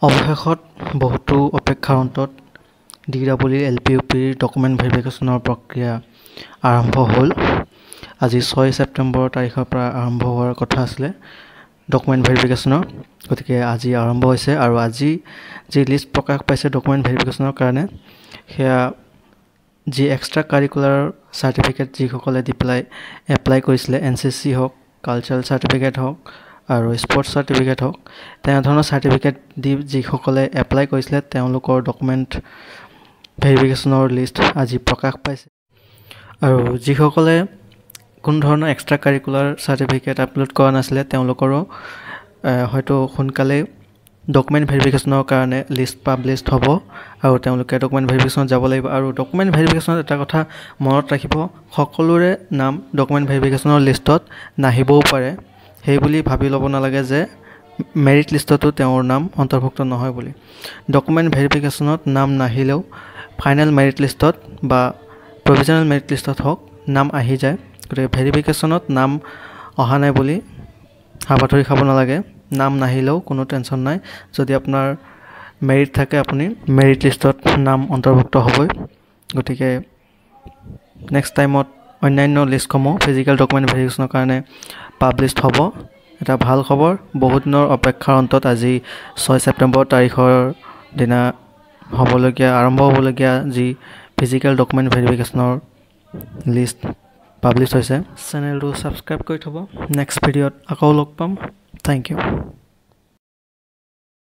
অৱশেষত বহুতো অপেক্ষাৰ অন্তত DWL LPUPৰ ডকুমেণ্ট ভেৰিফিকেশ্যনৰ প্ৰক্ৰিয়া আৰম্ভ হ'ল। আজি 6 ছেপ্টেম্বৰ তাৰিখৰ পৰা আৰম্ভ হোৱাৰ কথা আছিলে ডকুমেণ্ট ভেৰিফিকেশ্যনৰ, গতিকে আজি আৰম্ভ হৈছে। আৰু আজি যি লিষ্ট প্ৰকাশ পাইছে ডকুমেণ্ট ভেৰিফিকেশ্যনৰ কাৰণে, সেয়া যি এক্সট্ৰা কাৰিকুলাৰ চাৰ্টিফিকেট যিসকলে দি পেলাই এপ্লাই কৰিছিলে, NCC হওক, কালচাৰেল চাৰ্টিফিকেট হওক আৰু স্পৰ্টছ চাৰ্টিফিকেট হওক, তেনেধৰণৰ চাৰ্টিফিকেট দি যিসকলে এপ্লাই কৰিছিলে তেওঁলোকৰ ডকুমেণ্ট ভেৰিফিকেশ্যনৰ লিষ্ট আজি প্ৰকাশ পাইছে। আৰু যিসকলে কোনো ধৰণৰ এক্সট্ৰা কাৰিকুলাৰ চাৰ্টিফিকেট আপলোড কৰা নাছিলে তেওঁলোকৰো হয়তো সোনকালেই ডকুমেণ্ট ভেৰিফিকেশ্যনৰ কাৰণে লিষ্ট পাব্লিছড হ'ব আৰু তেওঁলোকে ডকুমেণ্ট ভেৰিফিকেশ্যনত যাব লাগিব। আৰু ডকুমেণ্ট ভেৰিফিকেশ্যনত এটা কথা মনত ৰাখিব, সকলোৰে নাম ডকুমেণ্ট ভেৰিফিকেশ্যনৰ লিষ্টত নাহিবও পাৰে। সেই বুলি ভাবি ল'ব নালাগে যে মেৰিট লিষ্টতো তেওঁৰ নাম অন্তৰ্ভুক্ত নহয় বুলি। ডকুমেণ্ট ভেৰিফিকেশ্যনত নাম নাহিলেও ফাইনেল মেৰিট লিষ্টত বা প্ৰভিজনেল মেৰিট লিষ্টত হওক নাম আহি যায়। গতিকে ভেৰিফিকেশ্যনত নাম অহা নাই বুলি হাবাথুৰি খাব নালাগে। নাম নাহিলেও কোনো টেনশ্যন নাই, যদি আপোনাৰ মেৰিট থাকে আপুনি মেৰিট লিষ্টত নাম অন্তৰ্ভুক্ত হ'বই। গতিকে নেক্সট টাইমত অন্যান্য লিষ্টসমূহ ফিজিকেল ডকুমেণ্ট ভেৰিফিকেশ্যনৰ কাৰণে পাব্লিছড হ'ব। এটা ভাল খবৰ, বহুত দিনৰ অপেক্ষাৰ অন্তত আজি 6 ছেপ্টেম্বৰ তাৰিখৰ দিনা আৰম্ভ হ'বলগীয়া যি ফিজিকেল ডকুমেণ্ট ভেৰিফিকেশ্যনৰ লিষ্ট পাব্লিছ হৈছে। চেনেলটো ছাবস্ক্ৰাইব কৰি থ'ব। নেক্সট ভিডিঅ'ত আকৌ লগ পাম। Thank U.